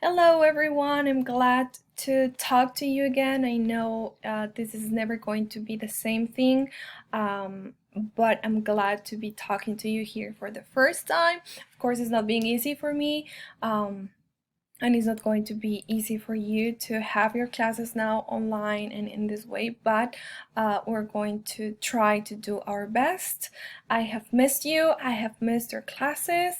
Hello everyone, I'm glad to talk to you again. I know this is never going to be the same thing, but I'm glad to be talking to you here for the first time. Of course, it's not being easy for me, and it's not going to be easy for you to have your classes now online and in this way, but we're going to try to do our best. I have missed you, I have missed your classes.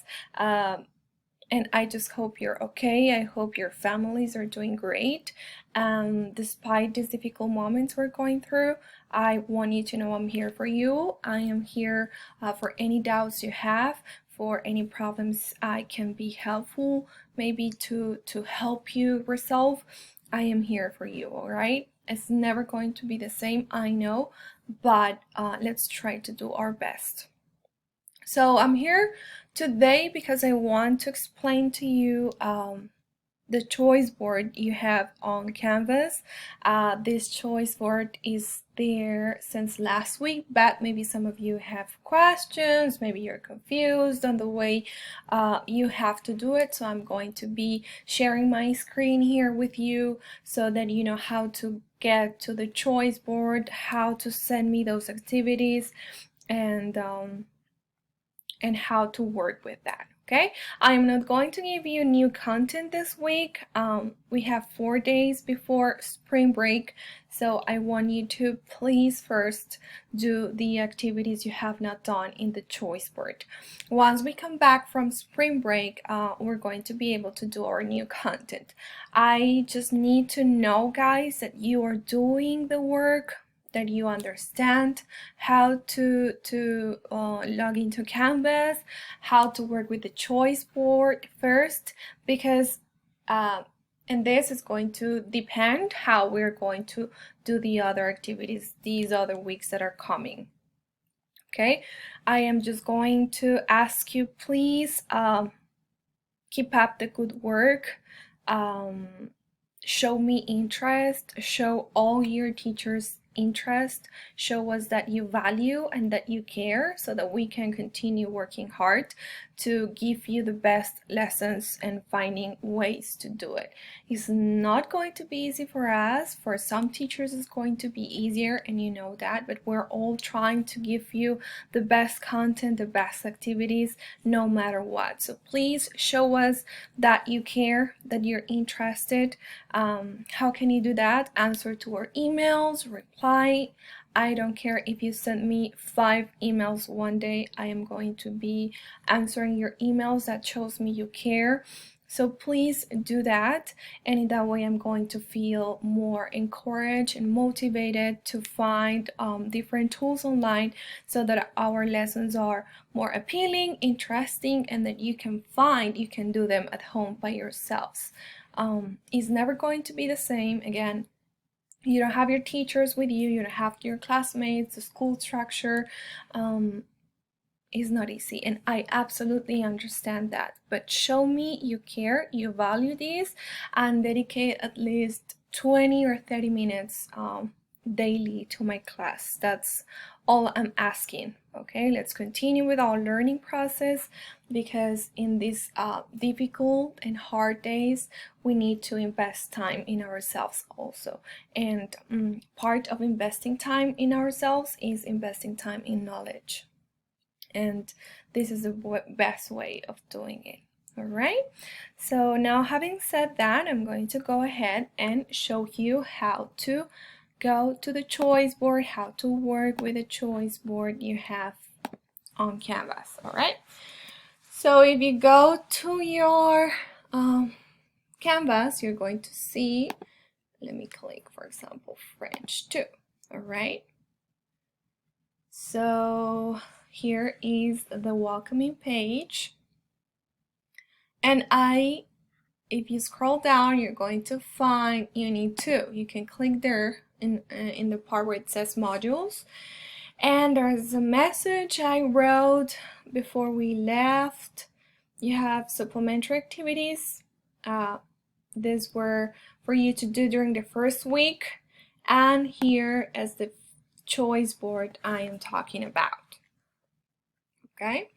And I just hope you're okay. I hope your families are doing great. Despite these difficult moments we're going through, I want you to know I'm here for you. I am here for any doubts you have, for any problems I can be helpful, maybe to help you resolve. I am here for you, all right? It's never going to be the same, I know, but let's try to do our best. So I'm here today because I want to explain to you the choice board you have on Canvas. This choice board is there since last week, but maybe some of you have questions, maybe you're confused on the way you have to do it. So I'm going to be sharing my screen here with you so that you know how to get to the choice board, how to send me those activities, and how to work with that. Okay, I'm not going to give you new content this week. We have 4 days before spring break, so I want you to please first do the activities you have not done in the choice board. Once we come back from spring break, we're going to be able to do our new content. I just need to know, guys, that you are doing the work, that you understand how to log into Canvas, how to work with the choice board first, because and this is going to depend how we're going to do the other activities these other weeks that are coming. Okay, I am just going to ask you, please keep up the good work. Show me interest, show all your teachers interest, show us that you value and that you care so that we can continue working hard to give you the best lessons and finding ways to do it. It's not going to be easy for us. For some teachers it's going to be easier, and you know that, but we're all trying to give you the best content, the best activities, no matter what. So please show us that you care, that you're interested. How can you do that? Answer to our emails, reply. I don't care if you send me 5 emails one day, I am going to be answering your emails. That shows me you care. So please do that, and in that way I'm going to feel more encouraged and motivated to find different tools online so that our lessons are more appealing, interesting, and that you can do them at home by yourselves. It's never going to be the same. Again, you don't have your teachers with you, you don't have your classmates, the school structure is not easy, and I absolutely understand that. But show me you care, you value this, and dedicate at least 20 or 30 minutes daily to my class. That's all I'm asking. Okay, let's continue with our learning process, because in these difficult and hard days we need to invest time in ourselves also, and part of investing time in ourselves is investing time in knowledge, and this is the best way of doing it. All right, so now having said that, I'm going to go ahead and show you how to go to the choice board, how to work with the choice board you have on Canvas. All right, so if you go to your Canvas, you're going to see, let me click, for example, French 2. All right, so here is the welcoming page, and if you scroll down, you're going to find Unit 2. You can click there in the part where it says modules, and there's a message I wrote before we left. You have supplementary activities. These were for you to do during the first week, and here is the choice board I am talking about. Okay,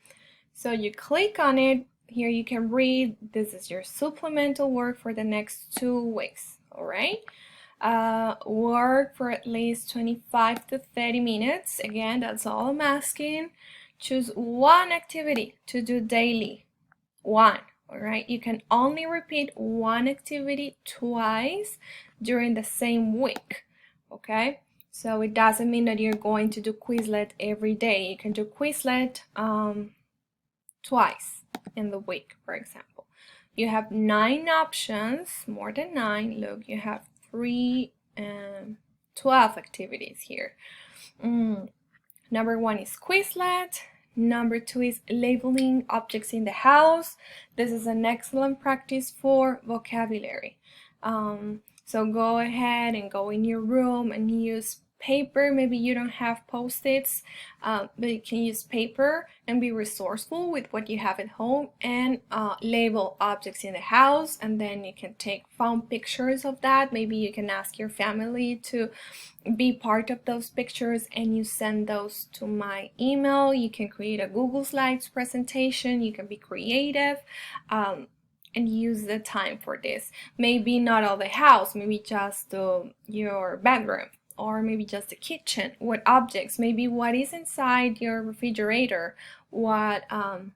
so you click on it. here you can read. This is your supplemental work for the next 2 weeks. All right. Work for at least 25 to 30 minutes. Again, that's all I'm asking. Choose one activity to do daily. One. All right. You can only repeat one activity twice during the same week. Okay. So it doesn't mean that you're going to do Quizlet every day. You can do Quizlet twice in the week, for example. You have 9 options, more than 9. Look, you have 3 and 12 activities here. Number 1 is Quizlet. Number 2 is labeling objects in the house. This is an excellent practice for vocabulary. So go ahead and go in your room and use paper. Maybe you don't have post-its, but you can use paper and be resourceful with what you have at home and label objects in the house, and then you can take fun pictures of that. Maybe you can ask your family to be part of those pictures and you send those to my email. You can create a Google Slides presentation. You can be creative and use the time for this. Maybe not all the house, maybe just your bedroom, or maybe just the kitchen. What objects, maybe what is inside your refrigerator, what I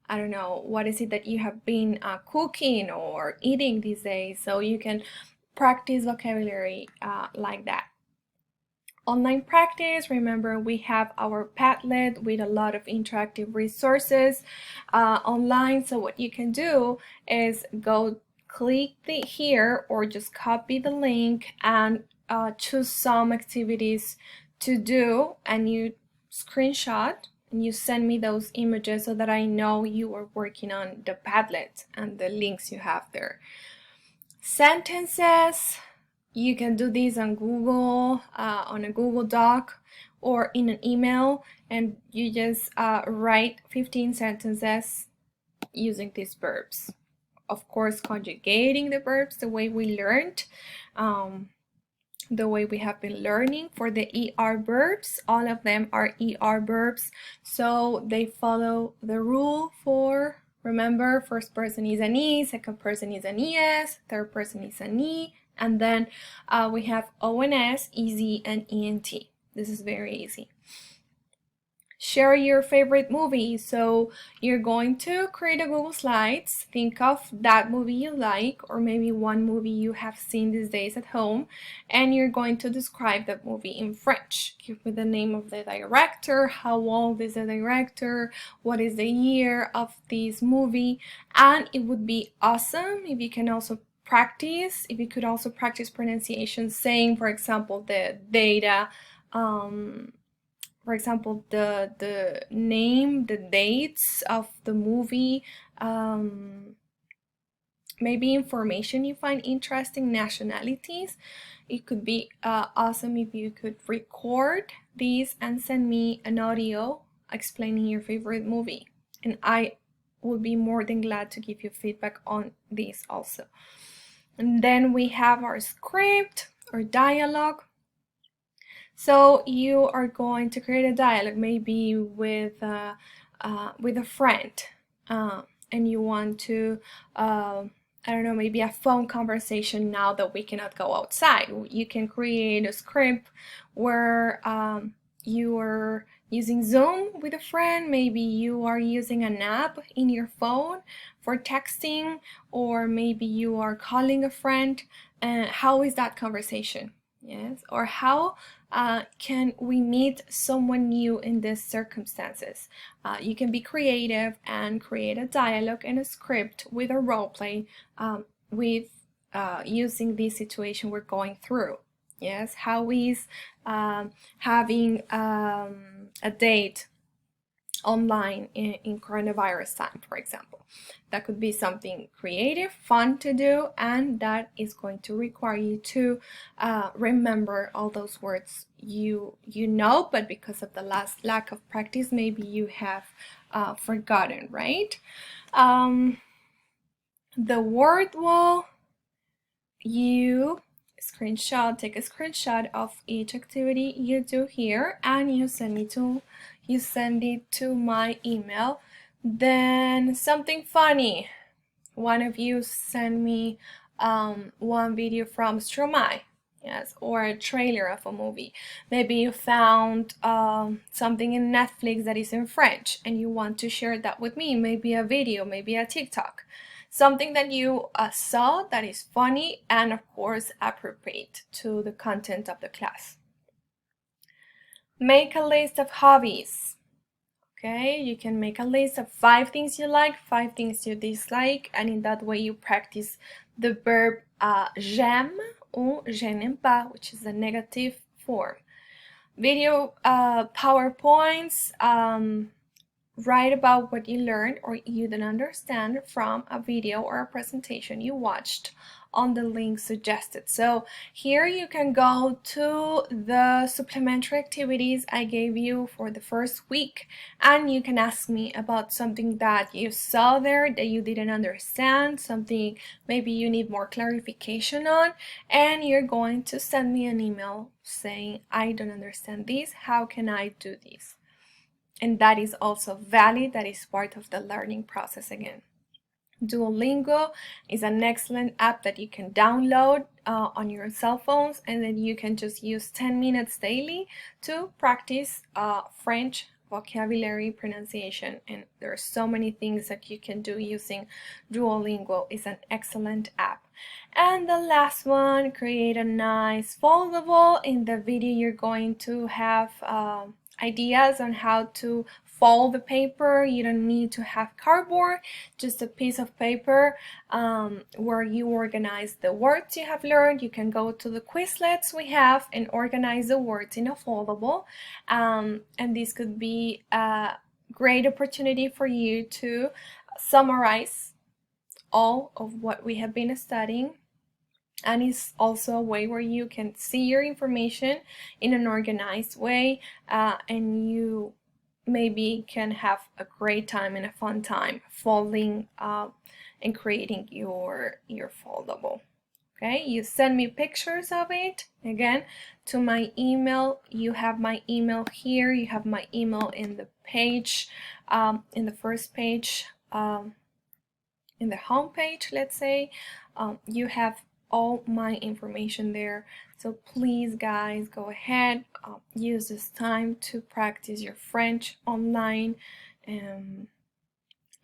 don't know, what is it that you have been cooking or eating these days. So you can practice vocabulary like that. Online practice, remember we have our Padlet with a lot of interactive resources online. So what you can do is go click here or just copy the link and choose some activities to do, and you screenshot and you send me those images so that I know you are working on the Padlet and the links you have there. Sentences, you can do this on Google, on a Google Doc or in an email, and you just write 15 sentences using these verbs. Of course, conjugating the verbs the way we learned, the way we have been learning. For the ER verbs, all of them are ER verbs, so they follow the rule for, remember, first person is an E, second person is an ES, third person is an E, and then we have ONS, EZ, and ENT. This is very easy. Share your favorite movie. So you're going to create a Google Slides. Think of that movie you like, or maybe one movie you have seen these days at home, and you're going to describe that movie in French. Give me the name of the director, how old is the director, what is the year of this movie, and it would be awesome if you can also practice, if you could also practice pronunciation, saying, for example, the data, for example, the name, the dates of the movie, maybe information you find interesting, nationalities. It could be awesome if you could record these and send me an audio explaining your favorite movie, and I would be more than glad to give you feedback on this also. And then we have our script or dialogue. So you are going to create a dialogue, maybe with a friend, and you want to, I don't know, maybe a phone conversation now that we cannot go outside. You can create a script where you are using Zoom with a friend. Maybe you are using an app in your phone for texting, or maybe you are calling a friend. How is that conversation? Yes, or how can we meet someone new in these circumstances? You can be creative and create a dialogue and a script with a role play with using this situation we're going through. Yes, how is having a date online in coronavirus time, for example. That could be something creative, fun to do, and that is going to require you to remember all those words you know, but because of the lack of practice, maybe you have forgotten, right? The word wall, you take a screenshot of each activity you do here, and you send it to my email Then something funny. One of you sent me one video from Stromae, yes, or a trailer of a movie. Maybe you found something in Netflix that is in French and you want to share that with me. Maybe a video, maybe a TikTok. Something that you saw that is funny and, of course, appropriate to the content of the class. Make a list of hobbies. Okay, you can make a list of 5 things you like, 5 things you dislike, and in that way you practice the verb j'aime or je n'aime pas, which is the negative form. Video PowerPoints, write about what you learned or you didn't understand from a video or a presentation you watched on the link suggested. So here you can go to the supplementary activities I gave you for the first week, and you can ask me about something that you saw there that you didn't understand, something maybe you need more clarification on, and you're going to send me an email saying, I don't understand this, how can I do this? And that is also valid, that is part of the learning process again. Duolingo is an excellent app that you can download on your cell phones, and then you can just use 10 minutes daily to practice French vocabulary pronunciation. And there are so many things that you can do using Duolingo. It's an excellent app. And the last one, create a nice foldable. In the video you're going to have ideas on how to fold the paper. You don't need to have cardboard, just a piece of paper where you organize the words you have learned. You can go to the Quizlets we have and organize the words in a foldable, and this could be a great opportunity for you to summarize all of what we have been studying. And it's also a way where you can see your information in an organized way, and you maybe can have a great time and a fun time folding and creating your foldable. Okay, you send me pictures of it again to my email. You have my email here, you have my email in the page, in the first page, in the home page, let's say. You have all my information there. So please, guys, go ahead, use this time to practice your French online, and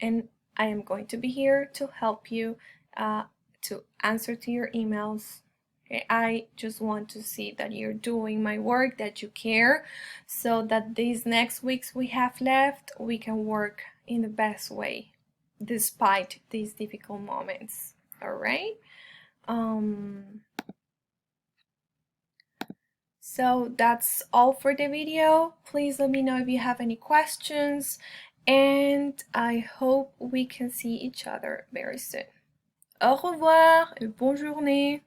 I am going to be here to help you to answer to your emails. Okay? I just want to see that you're doing my work, that you care, so that these next weeks we have left, we can work in the best way despite these difficult moments. All right? So that's all for the video. Please let me know if you have any questions, and I hope we can see each other very soon. Au revoir et bonne journée.